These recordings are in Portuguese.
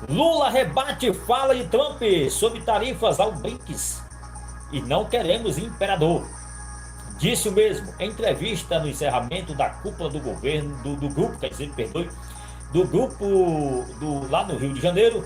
Lula rebate fala de Trump sobre tarifas ao BRICS e não queremos imperador. Disse o mesmo em entrevista no encerramento da cúpula do governo, do grupo, quer dizer, perdoe, do grupo lá no Rio de Janeiro.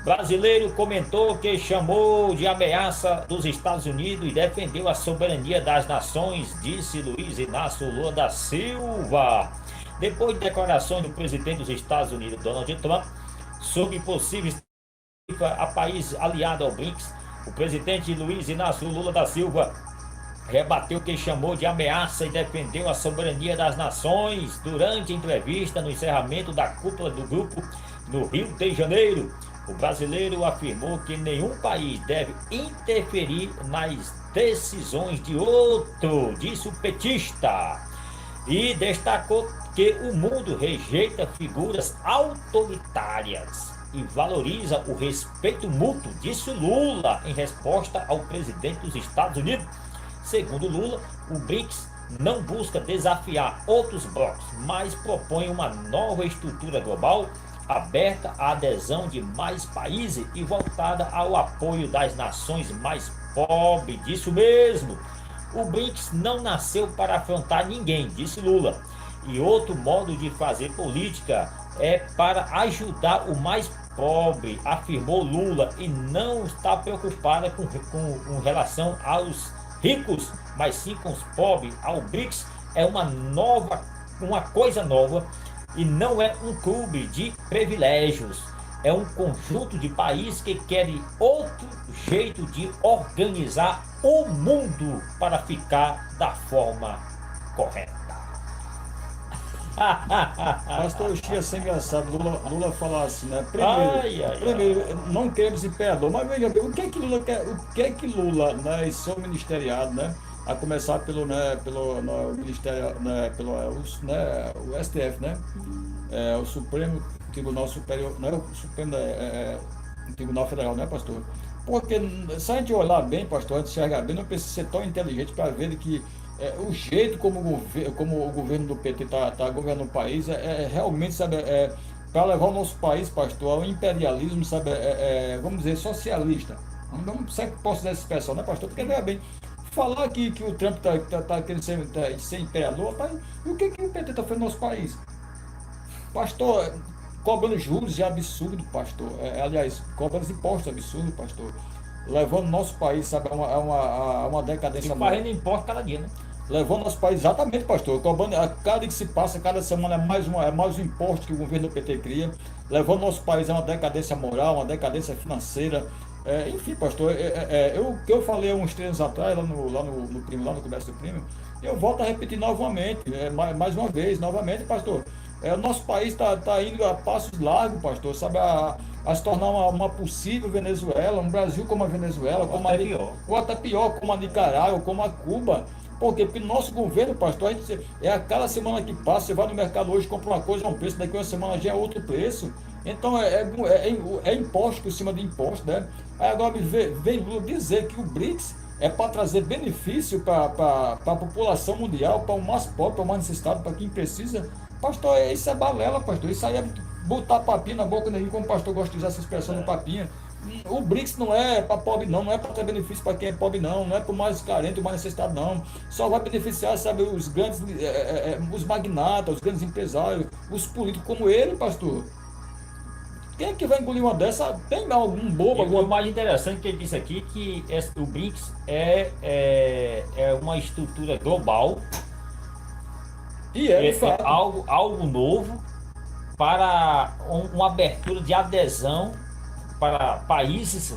Brasileiro comentou que chamou de ameaça dos Estados Unidos e defendeu a soberania das nações, disse Luiz Inácio Lula da Silva. Depois de declarações do presidente dos Estados Unidos, Donald Trump, sobre possíveis a país aliado ao BRICS, o presidente Luiz Inácio Lula da Silva rebateu o que chamou de ameaça e defendeu a soberania das nações durante entrevista no encerramento da cúpula do grupo no Rio de Janeiro. O brasileiro afirmou que nenhum país deve interferir nas decisões de outro, disse o petista, e destacou que o mundo rejeita figuras autoritárias e valoriza o respeito mútuo, disse Lula em resposta ao presidente dos Estados Unidos. Segundo Lula, o BRICS não busca desafiar outros blocos, mas propõe uma nova estrutura global aberta à adesão de mais países e voltada ao apoio das nações mais pobres. Disso mesmo, o BRICS não nasceu para afrontar ninguém, disse Lula. E outro modo de fazer política é para ajudar o mais pobre, afirmou Lula, e não está preocupada com relação aos ricos, mas sim com os pobres. Ao BRICS é uma coisa nova e não é um clube de privilégios. É um conjunto de países que querem outro jeito de organizar o mundo para ficar da forma correta. Pastor, eu achei assim engraçado Lula falar assim, né? Ai, ai, Primeiro, ai. não queremos imperador, mas veja bem, o que é que Lula quer, o que é que Lula, né, e seu ministeriado, né? A começar pelo, né, pelo no, Ministério, né, o STF, né? O Supremo Tribunal Superior, não é o Supremo Tribunal Federal, né, pastor? Porque se a gente olhar bem, pastor, a gente enxergar bem, não precisa ser tão inteligente para ver que o jeito como o governo do PT está governando o país é realmente, sabe, para levar o nosso país, pastor, ao imperialismo, sabe, vamos dizer, socialista. Não sei que posso dar essa expressão, né, pastor? Porque, veja bem, falar que o Trump tá querendo ser imperador, tá, e o que o PT está fazendo no nosso país? Pastor, cobrando juros é absurdo, pastor. Aliás, cobrando impostos é absurdo, pastor. Levando nosso país, sabe, a uma E decadência fazendo imposto cada dia, né? levando nosso país, exatamente, pastor, cobrando, a cada dia que se passa, cada semana é mais um imposto que o governo do PT cria, levando nosso país a uma decadência moral, uma decadência financeira. Enfim, pastor, o que eu falei há uns 3 anos atrás, lá no Primo, lá no Comércio do Primo, eu volto a repetir novamente, mais uma vez, novamente, pastor. O nosso país está indo a passos largos, pastor, sabe, a se tornar uma possível Venezuela, um Brasil como a Venezuela, ou até pior, como a Nicarágua, como a Cuba. Por quê? Porque nosso governo, pastor, a cada semana que passa, você vai no mercado hoje, compra uma coisa, é um preço, daqui a uma semana já é outro preço. Então, é imposto por cima de imposto, né? Aí agora vem Lula dizer que o BRICS é para trazer benefício para a população mundial, para o mais pobre, para o mais necessitado, para quem precisa. Pastor, isso é balela, pastor. Isso aí é botar papinha na boca dele, como o pastor gosta de usar essa expressão no papinha. O BRICS não é para pobre, não é para ter benefício para quem é pobre, não é para o mais carente, o mais necessitado, não. Só vai beneficiar, sabe, os grandes, os magnatas, os grandes empresários, os políticos como ele, pastor. Quem é que vai engolir uma dessa? Tem algum bobo, E o alguma. mais interessante que ele disse aqui que o BRICS é uma estrutura global, E é, de é fato. algo novo para uma abertura de adesão para países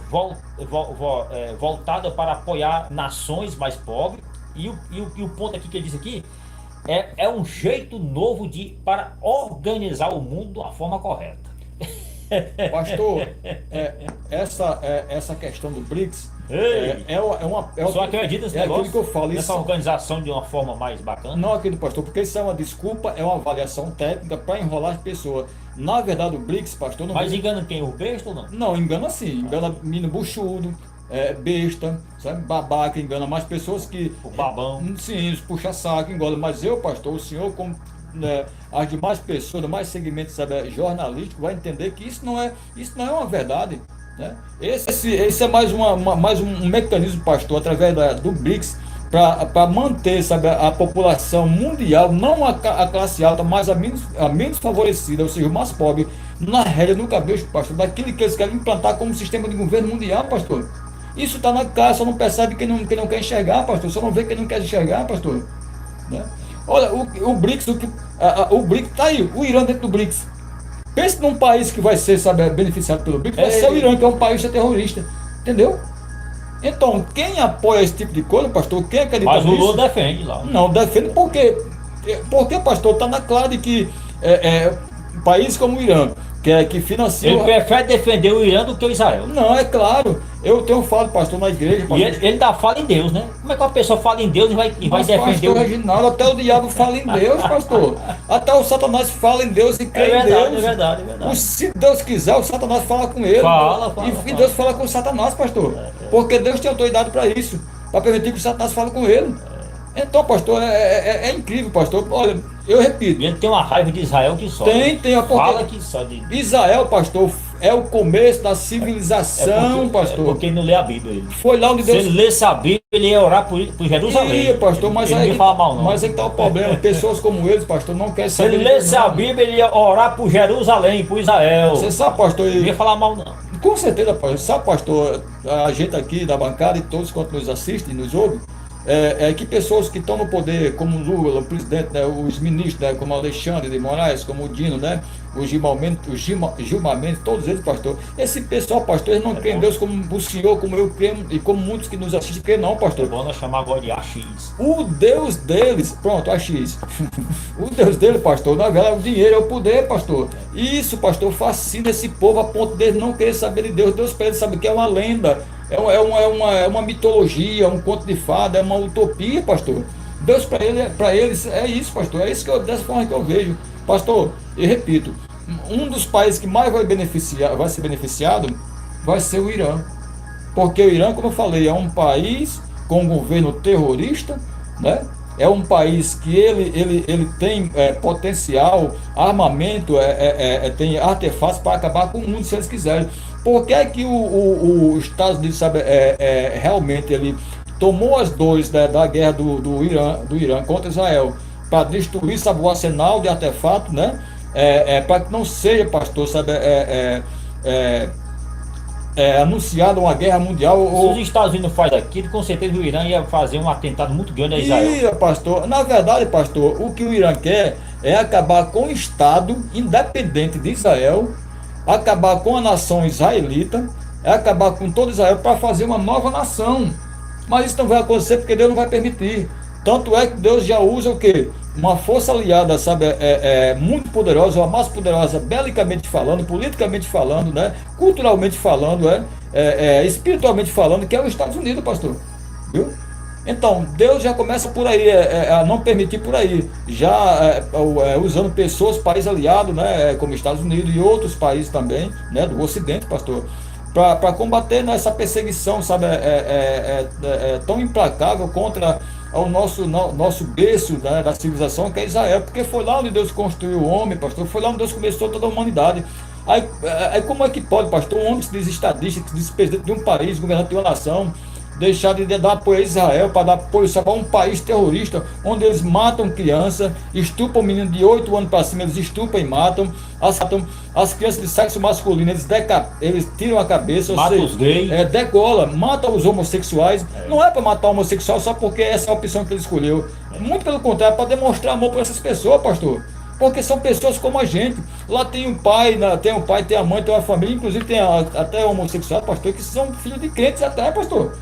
voltada para apoiar nações mais pobres. E o ponto aqui que ele disse aqui é um jeito novo para organizar o mundo de uma forma correta. Pastor, essa questão do BRICS Ei, só aquilo acredita nesse aquilo que negócio, eu falo. nessa Isso organização de uma forma mais bacana. não acredito, pastor, porque isso é uma desculpa, é uma avaliação técnica para enrolar as pessoas. Na verdade, o BRICS, pastor, não Mas vem. engana quem? O besta ou não? Não, engana sim, engana menino buchudo, besta, sabe, babaca, engana mais pessoas que. O babão. Sim, os puxa-saco, engana. Mas eu, pastor, o senhor, como né, as demais pessoas, demais segmentos, sabe, jornalísticos, vai entender que isso não é uma verdade, né? Esse é mais um mecanismo, pastor, através do BRICS, para manter, sabe, a população mundial, não a classe alta, mas a menos favorecida, ou seja, o mais pobre, na rédea, no cabeça, pastor, daquilo que eles querem implantar como sistema de governo mundial, pastor. Isso está na cara, só não percebe quem não quer enxergar, pastor, só não vê quem não quer enxergar, pastor, né? Olha, o BRICS, o BRICS está aí, o Irã dentro do BRICS. Pense num país que vai ser, sabe, beneficiado pelo BRICS, vai ser o Irã, que é um país terrorista, entendeu? Então, quem apoia esse tipo de coisa, pastor, quem acredita Mas o nisso? Lula defende lá. Não, defende por quê? Porque, pastor, está na clara de que países como o Irã, que financia... Ele prefere defender o Irã do que o Israel. Não, é claro. Eu tenho falado, pastor, na igreja... Pastor, E ele ainda fala em Deus, né? Como é que uma pessoa fala em Deus e vai mas, defender pastor Reginaldo, até o diabo fala em Deus, pastor. Até o Satanás fala em Deus e crê em Deus. É verdade, é verdade. Se Deus quiser, o Satanás fala com ele. Fala. E Deus fala com o Satanás, pastor. Porque Deus tem autoridade para isso, para permitir que o Satanás fale com ele. Então, pastor, é incrível, pastor. Olha, eu repito. E ele tem uma raiva de Israel que só. Tem a Fala que só de... Israel, pastor, é o começo da civilização, pastor. Porque ele não lê a Bíblia. Ele. Foi lá onde Deus... Se ele lesse a Bíblia, ele ia orar por Jerusalém. Ia, pastor, mas ele aí, não ia falar mal, não. mas aí que tá o problema. Pessoas como eles, pastor, não querem Se saber. ele lesse a Bíblia, ele ia orar por Jerusalém, por Israel. Você sabe, pastor... Não ia falar mal, não. Com certeza, pastor. Sabe, pastor, a gente aqui da bancada e todos quanto nos assistem, nos ouvem, que pessoas que estão no poder, como Lula, o presidente, né, os ministros, né, como Alexandre de Moraes, como o Dino, né, o Gilmar Mendes, todos eles, pastor. Esse pessoal, pastor, eles não creem em Deus como o senhor, como eu creio, e como muitos que nos assistem creem, não, pastor. É bom nós chamar agora de AX. O Deus deles, pronto, AX. O Deus deles, pastor, na verdade, o dinheiro é o poder, pastor. Isso, pastor, fascina esse povo a ponto deles não querer saber de Deus. Deus para eles sabe que é uma lenda, é uma mitologia, um conto de fada, é uma utopia, pastor. Deus para eles é isso, pastor. É isso dessa forma que eu vejo. Pastor, eu repito, um dos países que mais vai ser beneficiado vai ser o Irã. Porque o Irã, como eu falei, é um país com um governo terrorista, né? É um país que ele tem potencial, armamento, tem artefatos para acabar com o mundo se eles quiserem. Por que é que os Estados Unidos, sabe, realmente ele tomou as dores, né, da guerra do Irã contra Israel, para destruir, sabe, o arsenal de artefatos, né? Para que não seja, pastor, sabe, anunciada uma guerra mundial. Se os Estados Unidos não faz aquilo, com certeza o Irã ia fazer um atentado muito grande a Israel. Pastor, na verdade, pastor, o que o Irã quer é acabar com o Estado independente de Israel, acabar com a nação israelita, acabar com todo Israel para fazer uma nova nação. Mas isso não vai acontecer porque Deus não vai permitir. Tanto é que Deus já usa o quê? Uma força aliada, sabe, muito poderosa, a mais poderosa, belicamente falando, politicamente falando, né, culturalmente falando, espiritualmente falando, que é os Estados Unidos, pastor. Viu? Então, Deus já começa por aí, a não permitir por aí, já usando pessoas, países aliados, né, como Estados Unidos e outros países também, né, do Ocidente, pastor, para combater nessa perseguição, sabe, tão implacável contra o nosso berço, né, da civilização, que é Israel, porque foi lá onde Deus construiu o homem, pastor, foi lá onde Deus começou toda a humanidade. Aí como é que pode, pastor, um homem que se diz estadista, que se diz presidente de um país, governante de uma nação, deixar de dar apoio a Israel para dar apoio, sabe, a um país terrorista, onde eles matam criança, estupram menino de 8 anos para cima, eles estupram e matam as crianças de sexo masculino, eles tiram a cabeça, Mata os gays. Degola, matam os homossexuais. Não é para matar o homossexual só porque essa é a opção que ele escolheu. Muito pelo contrário, para demonstrar amor por essas pessoas, pastor. Porque são pessoas como a gente. Lá tem um pai, tem a mãe, tem uma família, inclusive tem até homossexual, pastor, que são filhos de crentes até, pastor.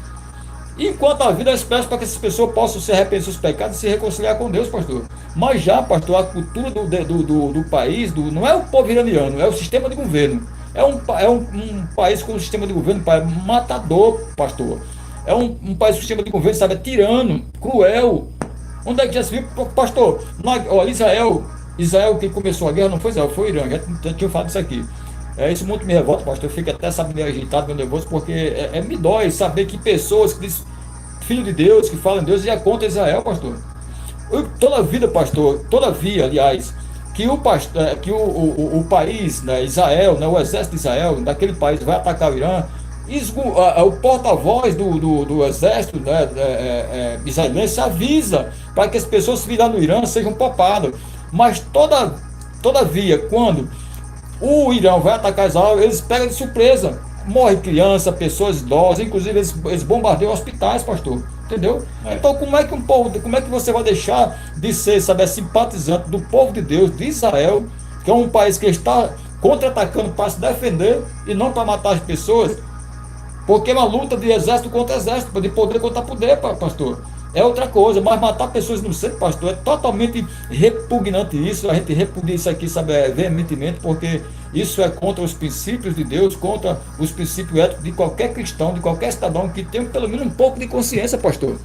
Enquanto a vida, eu espero para que essas pessoas possam se arrepender dos seus pecados e se reconciliar com Deus, pastor. Mas já, pastor, a cultura do país, não é o povo iraniano, é o sistema de governo. É um país com um sistema de governo matador, pastor. É um país com um sistema de governo, sabe, tirano, cruel. Onde é que já se viu, pastor? Israel que começou a guerra não foi Israel, foi o Irã, já tinha falado isso aqui. Isso muito me revolta, pastor. Eu fico até, sabe, meio agitado, meio nervoso, porque me dói saber que pessoas que dizem filho de Deus, que falam em Deus, já contra Israel, pastor. Toda vida, pastor, todavia, aliás, que o país, né, Israel, né, o exército de Israel, daquele país, vai atacar o Irã, o porta-voz do exército, né, israelense avisa para que as pessoas que virão no Irã sejam poupadas. Mas todavia, quando o Irã vai atacar Israel, eles pegam de surpresa. Morre criança, pessoas idosas, inclusive eles bombardeiam hospitais, pastor. Entendeu? Então, como é que você vai deixar de ser, sabe, simpatizante do povo de Deus, de Israel, que é um país que está contra-atacando para se defender e não para matar as pessoas? Porque é uma luta de exército contra exército, de poder contra poder, pastor. É outra coisa, mas matar pessoas no centro, pastor, é totalmente repugnante isso. A gente repudia isso aqui, sabe, veementemente, porque isso é contra os princípios de Deus, contra os princípios éticos de qualquer cristão, de qualquer cidadão que tenha pelo menos um pouco de consciência, pastor.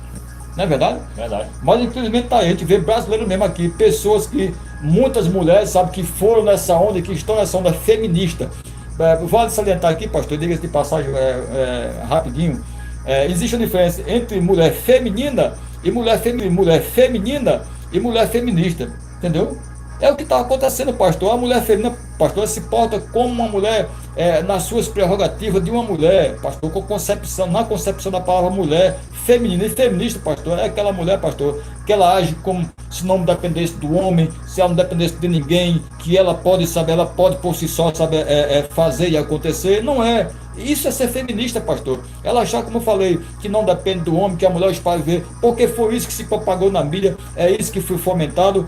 Não é verdade? Verdade. Mas infelizmente tá aí, a gente vê brasileiro mesmo aqui, pessoas que, muitas mulheres, sabe, que foram nessa onda, que estão nessa onda feminista. Vale salientar aqui, pastor, diga-se de passagem rapidinho. Existe uma diferença entre mulher feminina e mulher feminina e mulher feminista, entendeu? É o que está acontecendo, pastor. A mulher feminina, pastor, ela se porta como uma mulher nas suas prerrogativas de uma mulher, pastor, na concepção da palavra mulher feminina. E feminista, pastor, é aquela mulher, pastor, que ela age como se não dependesse do homem, se ela não dependesse de ninguém, que ela pode, saber, ela pode por si só, saber fazer e acontecer. Não é. Isso é ser feminista, pastor. Ela achar, como eu falei, que não depende do homem, que a mulher os pais vê, porque foi isso que se propagou na mídia, é isso que foi fomentado,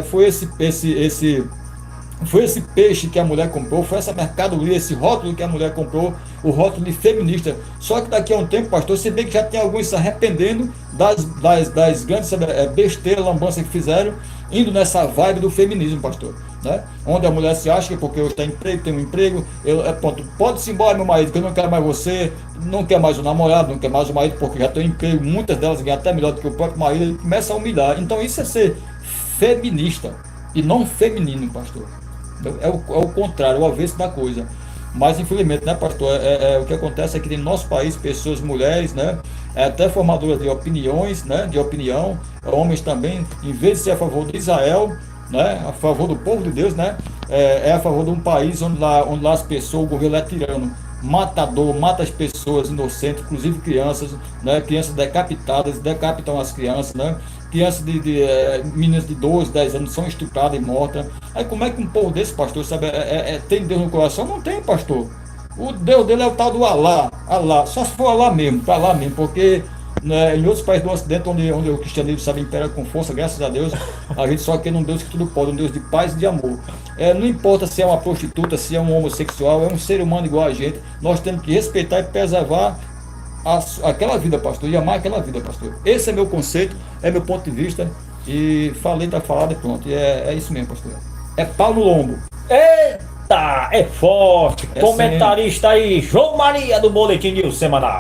foi esse peixe que a mulher comprou, foi essa mercadoria, esse rótulo que a mulher comprou, o rótulo de feminista. Só que daqui a um tempo, pastor, se bem que já tem alguns se arrependendo das grandes besteiras, lambanças que fizeram, indo nessa vibe do feminismo, pastor. Né? Onde a mulher se acha que porque eu tenho um emprego, pode-se embora, meu marido, que eu não quero mais você, não quer mais o namorado, não quer mais o marido, porque já tem um emprego, muitas delas ganham até melhor do que o próprio marido, ele começa a humilhar. Então isso é ser feminista e não feminino, pastor. É o contrário, o avesso da coisa. Mas infelizmente, né, pastor, o que acontece é que no nosso país, pessoas, mulheres, né, até formadoras de opiniões, né, de opinião, homens também, em vez de ser a favor de Israel, né, a favor do povo de Deus, né, é a favor de um país onde lá as pessoas, o governo é tirano, matador, mata as pessoas inocentes, inclusive crianças, né, crianças decapitadas, decapitam as crianças, né, crianças meninas de 12, 10 anos são estupradas e mortas. Aí como é que um povo desse, pastor, sabe, tem Deus no coração? Não tem, pastor. O Deus dele é o tal do Alá, só se for Alá mesmo, para lá mesmo, porque né, em outros países do Ocidente, onde o cristianismo, sabe, impera com força, graças a Deus, a gente só quer um Deus que tudo pode, um Deus de paz e de amor. Não importa se é uma prostituta, se é um homossexual, é um ser humano igual a gente, nós temos que respeitar e preservar aquela vida, pastor, e amar aquela vida, pastor. Esse é meu conceito, é meu ponto de vista, e falei, tá falado e pronto. E é isso mesmo, pastor. É pau no lombo. Eita, é forte. É Comentarista aí, João Maria do Boletim News Semanal.